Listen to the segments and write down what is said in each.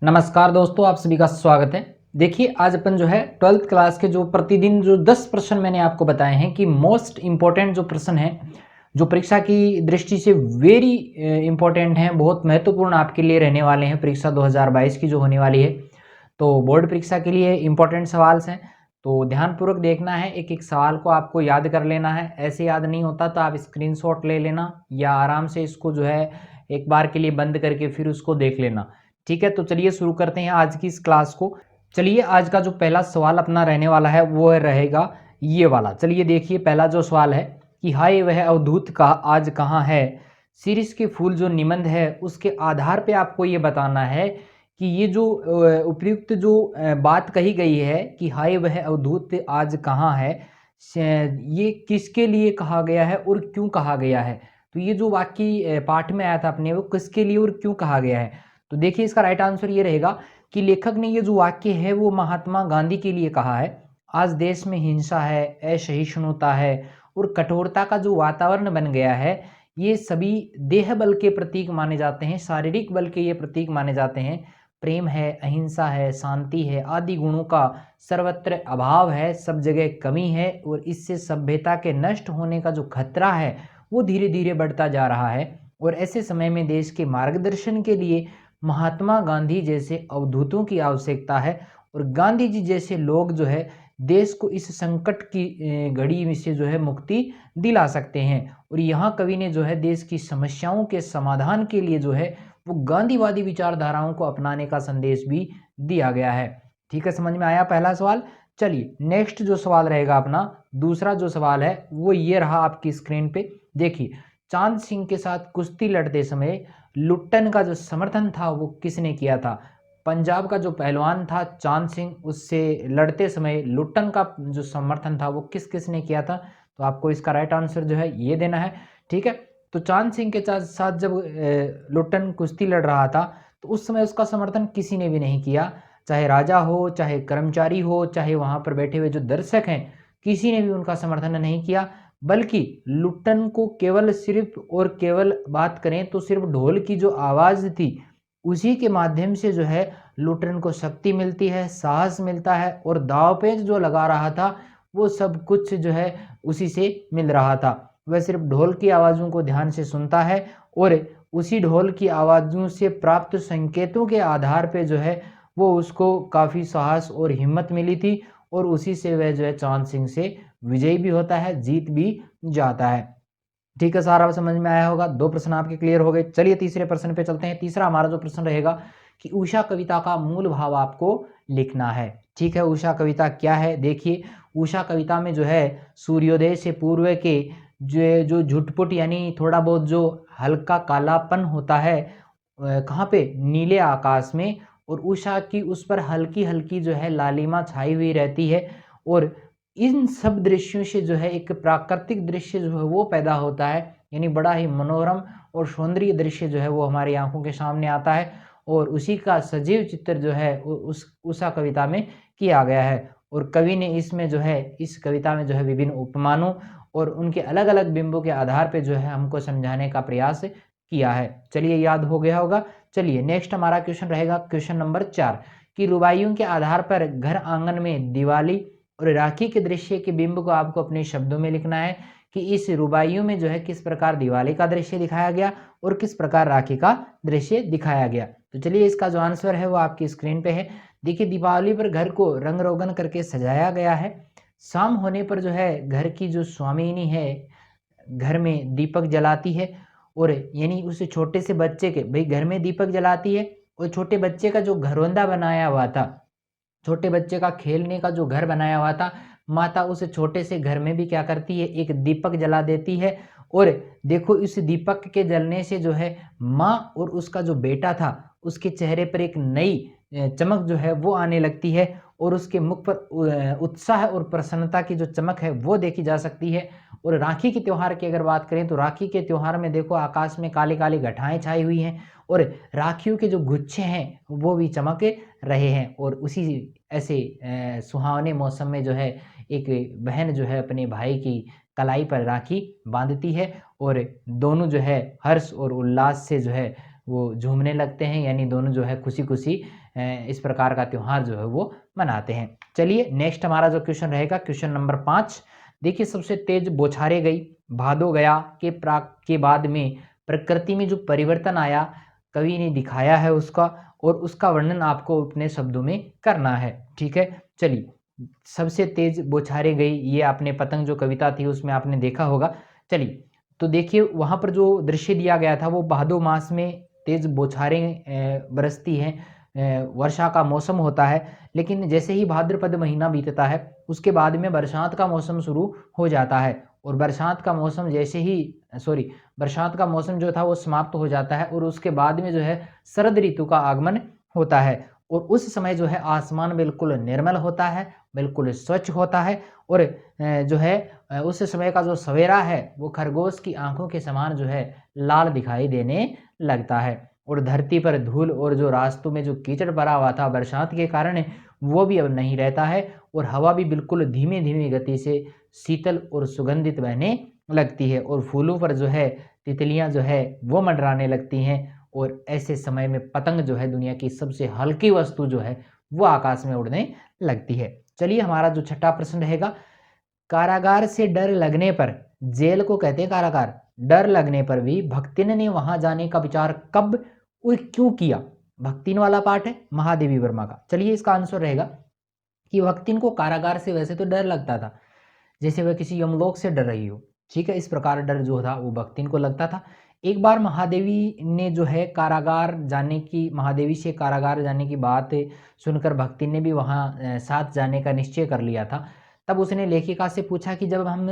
नमस्कार दोस्तों, आप सभी का स्वागत है। देखिए, आज अपन जो है 12th क्लास के जो प्रतिदिन जो 10 प्रश्न मैंने आपको बताए हैं कि मोस्ट इम्पोर्टेंट जो प्रश्न हैं, जो परीक्षा की दृष्टि से वेरी इम्पोर्टेंट हैं, बहुत महत्वपूर्ण आपके लिए रहने वाले हैं। परीक्षा 2022 की जो होने वाली है, तो बोर्ड परीक्षा के लिए इम्पोर्टेंट सवाल हैं। तो ध्यानपूर्वक देखना है, एक एक सवाल को आपको याद कर लेना है। ऐसे याद नहीं होता तो आप स्क्रीनशॉट ले लेना या आराम से इसको जो है एक बार के लिए बंद करके फिर उसको देख लेना। ठीक है, तो चलिए शुरू करते हैं आज की इस क्लास को। चलिए, आज का जो पहला सवाल अपना रहने वाला है वो रहेगा ये वाला। चलिए देखिए, पहला जो सवाल है कि हाय वह अवधूत का आज कहाँ है। शीर्ष के फूल जो निबंध है उसके आधार पे आपको ये बताना है कि ये जो उपयुक्त जो बात कही गई है कि हाय वह अवधूत आज कहाँ है, ये किसके लिए कहा गया है और क्यों कहा गया है। तो ये जो वाक्य पाठ में आया था अपने, वो किसके लिए और क्यों कहा गया है। तो देखिए, इसका राइट आंसर ये रहेगा कि लेखक ने ये जो वाक्य है वो महात्मा गांधी के लिए कहा है। आज देश में हिंसा है, असहिष्णुता है और कठोरता का जो वातावरण बन गया है, ये सभी देह बल के प्रतीक माने जाते हैं, शारीरिक बल के ये प्रतीक माने जाते हैं। प्रेम है, अहिंसा है, शांति है, आदि गुणों का सर्वत्र अभाव है, सब जगह कमी है और इससे सभ्यता के नष्ट होने का जो खतरा है वो धीरे धीरे बढ़ता जा रहा है। और ऐसे समय में देश के मार्गदर्शन के लिए महात्मा गांधी जैसे अवधूतों की आवश्यकता है और गांधी जी जैसे लोग जो है देश को इस संकट की घड़ी में से जो है मुक्ति दिला सकते हैं। और यहाँ कवि ने जो है देश की समस्याओं के समाधान के लिए जो है वो गांधीवादी विचारधाराओं को अपनाने का संदेश भी दिया गया है। ठीक है, समझ में आया पहला सवाल। चलिए नेक्स्ट जो सवाल रहेगा अपना, दूसरा जो सवाल है वो ये रहा आपकी स्क्रीन पे। देखिए, चांद सिंह के साथ कुश्ती लड़ते समय लुट्टन का जो समर्थन था वो किसने किया था। पंजाब का जो पहलवान था चांद सिंह, उससे लड़ते समय लुट्टन का जो समर्थन था वो किसने किया था। तो आपको इसका राइट आंसर जो है ये देना है। ठीक है, तो चांद सिंह के साथ जब लुट्टन कुश्ती लड़ रहा था तो उस समय उसका समर्थन किसी ने भी नहीं किया। चाहे राजा हो, चाहे कर्मचारी हो, चाहे वहां पर बैठे हुए जो दर्शक हैं, किसी ने भी उनका समर्थन नहीं किया। बल्कि लुट्टन को केवल सिर्फ और केवल बात करें तो सिर्फ ढोल की जो आवाज़ थी उसी के माध्यम से जो है लुट्टन को शक्ति मिलती है, साहस मिलता है और दांवपेच जो लगा रहा था वो सब कुछ जो है उसी से मिल रहा था। वह सिर्फ ढोल की आवाज़ों को ध्यान से सुनता है और उसी ढोल की आवाज़ों से प्राप्त संकेतों के आधार पे जो है वो उसको काफ़ी साहस और हिम्मत मिली थी और उसी से वह जो है चांद सिंह से विजयी भी होता है, जीत भी जाता है। ठीक है, सारा समझ में आया होगा। 2 प्रश्न आपके क्लियर हो गए। चलिए तीसरे प्रश्न पे चलते हैं। तीसरा हमारा जो प्रश्न रहेगा कि उषा कविता का मूल भाव आपको लिखना है। ठीक है, उषा कविता क्या है। देखिए, उषा कविता में जो है सूर्योदय से पूर्व के जो जो झुटपुट यानी थोड़ा बहुत जो हल्का कालापन होता है, कहाँ पे, नीले आकाश में, और उषा की उस पर हल्की हल्की जो है लालिमा छाई हुई रहती है। और इन सब दृश्यों से जो है एक प्राकृतिक दृश्य जो है वो पैदा होता है, यानी बड़ा ही मनोरम और सौंदर्य दृश्य जो है वो हमारी आंखों के सामने आता है। और उसी का सजीव चित्र जो है उस उषा कविता में किया गया है। और कवि ने इसमें जो है इस कविता में जो है विभिन्न उपमानों और उनके अलग अलग बिंबों के आधार पे जो है हमको समझाने का प्रयास किया है। चलिए, याद हो गया होगा। चलिए नेक्स्ट हमारा क्वेश्चन रहेगा क्वेश्चन नंबर 4 कि रुबाइयों के आधार पर घर आंगन में दिवाली और राखी के दृश्य के बिंब को आपको अपने शब्दों में लिखना है कि इस रुबाइयों में जो है किस प्रकार दिवाली का दृश्य दिखाया गया और किस प्रकार राखी का दृश्य दिखाया गया। तो चलिए, इसका जो आंसर है वो आपकी स्क्रीन पे है। देखिए, दीपावली पर घर को रंग रोगन करके सजाया गया है। शाम होने पर जो है घर की जो स्वामिनी है घर में दीपक जलाती है। और यानी उस छोटे से बच्चे के, भाई घर में दीपक जलाती है और छोटे बच्चे का जो घरौंदा बनाया हुआ था, छोटे बच्चे का खेलने का जो घर बनाया हुआ था, माता उस छोटे से घर में भी क्या करती है, एक दीपक जला देती है। और देखो, इस दीपक के जलने से जो है माँ और उसका जो बेटा था उसके चेहरे पर एक नई चमक जो है वो आने लगती है और उसके मुख पर उत्साह और प्रसन्नता की जो चमक है वो देखी जा सकती है। और राखी के त्योहार की अगर बात करें तो राखी के त्योहार में देखो आकाश में काली काली घटाएं छाई हुई हैं और राखियों के जो गुच्छे हैं वो भी चमक रहे हैं। और उसी ऐसे सुहावने मौसम में जो है एक बहन जो है अपने भाई की कलाई पर राखी बांधती है और दोनों जो है हर्ष और उल्लास से जो है वो झूमने लगते हैं, यानी दोनों जो है खुशी खुशी इस प्रकार का त्यौहार जो है वो मनाते हैं। चलिए नेक्स्ट हमारा जो क्वेश्चन रहेगा क्वेश्चन नंबर 5। देखिए सबसे तेज बौछारें गई, भादो गया के बाद में प्रकृति में जो परिवर्तन आया कवि ने दिखाया है उसका, और उसका वर्णन आपको अपने शब्दों में करना है। ठीक है, चलिए सबसे तेज बौछारें गई, ये आपने पतंग जो कविता थी उसमें आपने देखा होगा। चलिए तो देखिए वहां पर जो दृश्य दिया गया था वो भादो मास में तेज बौछारें बरसती हैं, वर्षा का मौसम होता है, लेकिन जैसे ही भाद्रपद महीना बीतता है उसके बाद में बरसात का मौसम शुरू हो जाता है, और बरसात का मौसम जैसे ही बरसात का मौसम जो था वो समाप्त हो जाता है, और उसके बाद में जो है शरद ऋतु का आगमन होता है, और उस समय जो है आसमान बिल्कुल निर्मल होता है, बिल्कुल स्वच्छ होता है, और जो है उस समय का जो सवेरा है वो खरगोश की आंखों के समान जो है लाल दिखाई देने लगता है, और धरती पर धूल और जो रास्तों में जो कीचड़ भरा हुआ था बरसात के कारण वो भी अब नहीं रहता है, और हवा भी बिल्कुल धीमे धीमे गति से शीतल और सुगंधित बहने लगती है, और फूलों पर जो है तितलियां जो है वो मंडराने लगती हैं, और ऐसे समय में पतंग जो है दुनिया की सबसे हल्की वस्तु जो है वो आकाश में उड़ने लगती है। चलिए हमारा जो छठा प्रश्न रहेगा, कारागार से डर लगने पर, जेल को कहते हैं कारागार, डर लगने पर भी भक्तिन ने वहां जाने का विचार कब और क्यों किया? भक्तिन वाला पार्ट है महादेवी वर्मा का। चलिए इसका आंसर रहेगा कि भक्तिन को कारागार से वैसे तो डर लगता था, जैसे वह किसी यमलोक से डर रही हो। ठीक है, इस प्रकार डर जो था वो भक्तिन को लगता था। एक बार महादेवी ने जो है महादेवी से कारागार जाने की बात सुनकर भक्तिन ने भी वहाँ साथ जाने का निश्चय कर लिया था। तब उसने लेखिका से पूछा कि जब हम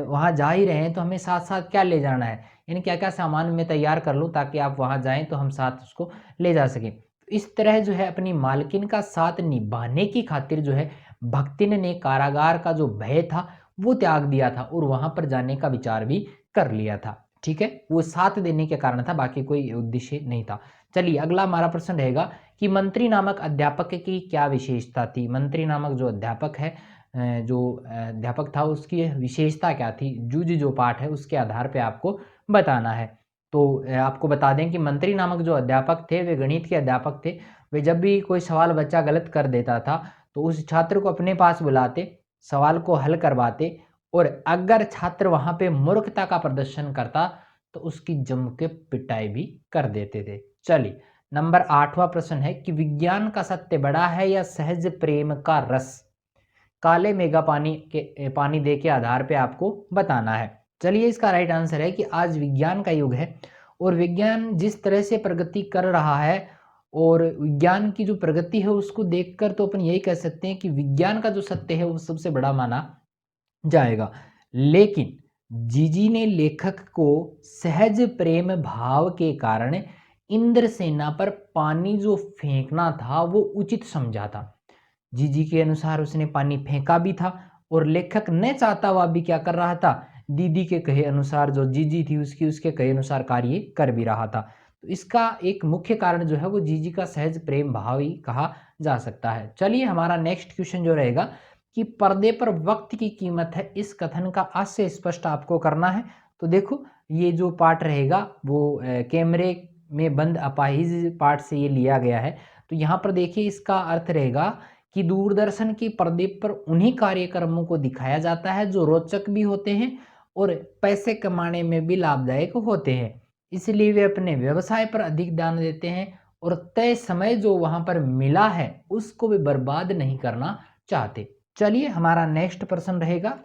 वहाँ जा ही रहे हैं तो हमें साथ साथ क्या ले जाना है, यानी क्या क्या सामान मैं तैयार कर लूँ ताकि आप वहाँ जाएं तो हम साथ उसको ले जा सकें। इस तरह जो है अपनी मालकिन का साथ निभाने की खातिर जो है भक्तिन ने कारागार का जो भय था वो त्याग दिया था, और वहां पर जाने का विचार भी कर लिया था। ठीक है, वो साथ देने के कारण था, बाकी कोई उद्देश्य नहीं था। चलिए अगला हमारा प्रश्न रहेगा कि मंत्री नामक अध्यापक की क्या विशेषता थी? मंत्री नामक जो अध्यापक है, जो अध्यापक था उसकी विशेषता क्या थी? जो पाठ है उसके आधार पे आपको बताना है। तो आपको बता दें कि मंत्री नामक जो अध्यापक थे वे गणित के अध्यापक थे। वे जब भी कोई सवाल बच्चा गलत कर देता था तो उस छात्र को अपने पास बुलाते, सवाल को हल करवाते, और अगर छात्र वहां पे मूर्खता का प्रदर्शन करता तो उसकी जम के पिटाई भी कर देते थे। चलिए नंबर 8वां प्रश्न है कि विज्ञान का सत्य बड़ा है या सहज प्रेम का रस? काले मेगा पानी दे के आधार पे आपको बताना है। चलिए इसका राइट आंसर है कि आज विज्ञान का युग है, और विज्ञान जिस तरह से प्रगति कर रहा है, और विज्ञान की जो प्रगति है उसको देखकर तो अपन यही कह सकते हैं कि विज्ञान का जो सत्य है वो सबसे बड़ा माना जाएगा। लेकिन जीजी ने लेखक को सहज प्रेम भाव के कारण इंद्रसेना पर पानी जो फेंकना था वो उचित समझा था। जीजी के अनुसार उसने पानी फेंका भी था, और लेखक न चाहता हुआ भी क्या कर रहा था, दीदी के कहे अनुसार, जो जीजी थी उसके कहे अनुसार कार्य कर भी रहा था। तो इसका एक मुख्य कारण जो है वो जीजी का सहज प्रेम भाव ही कहा जा सकता है। चलिए हमारा नेक्स्ट क्वेश्चन जो रहेगा कि पर्दे पर वक्त की कीमत है, इस कथन का अस्य स्पष्ट आपको करना है। तो देखो ये जो पार्ट रहेगा वो कैमरे में बंद अपाहिज पार्ट से ये लिया गया है। तो यहाँ पर देखिए इसका अर्थ रहेगा कि दूरदर्शन के पर्दे पर उन्हीं कार्यक्रमों को दिखाया जाता है जो रोचक भी होते हैं और पैसे कमाने में भी लाभदायक होते हैं, इसलिए वे अपने व्यवसाय पर अधिक ध्यान देते हैं, और तय समय जो वहां पर मिला है उसको भी बर्बाद नहीं करना चाहते। चलिए हमारा नेक्स्ट प्रश्न रहेगा,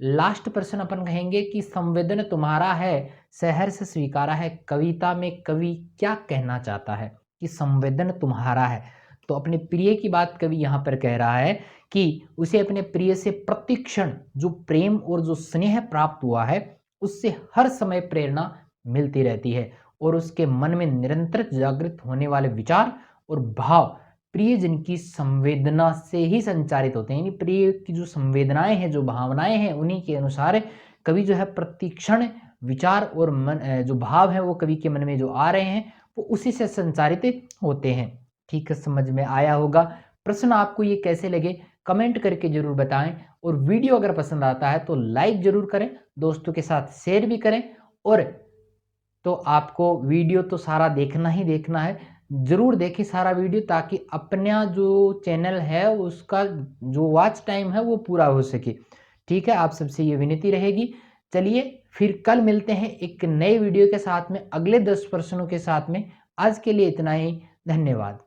लास्ट प्रश्न अपन कहेंगे कि संवेदन तुम्हारा है, सहर्ष स्वीकारा है, कविता में कवि क्या कहना चाहता है? कि संवेदन तुम्हारा है, तो अपने प्रिय की बात कवि यहाँ पर कह रहा है कि उसे अपने प्रिय से प्रतिक्षण जो प्रेम और जो स्नेह प्राप्त हुआ है उससे हर समय प्रेरणा मिलती रहती है, और उसके मन में निरंतर जागृत होने वाले विचार और भाव प्रियजन की संवेदना से ही संचारित होते हैं। यानी प्रिय की जो संवेदनाएं हैं, जो भावनाएं हैं, उन्हीं के अनुसार कवि जो है प्रतिक्षण विचार और मन जो भाव है वो कवि के मन में जो आ रहे हैं वो उसी से संचारित होते हैं। ठीक है, समझ में आया होगा। प्रश्न आपको ये कैसे लगे कमेंट करके जरूर बताएं, और वीडियो अगर पसंद आता है तो लाइक जरूर करें, दोस्तों के साथ शेयर भी करें, और तो आपको वीडियो तो सारा देखना ही देखना है। ज़रूर देखें सारा वीडियो, ताकि अपना जो चैनल है उसका जो वॉच टाइम है वो पूरा हो सके। ठीक है, आप सबसे ये विनती रहेगी। चलिए फिर कल मिलते हैं एक नए वीडियो के साथ में, अगले 10 प्रश्नों के साथ में। आज के लिए इतना ही, धन्यवाद।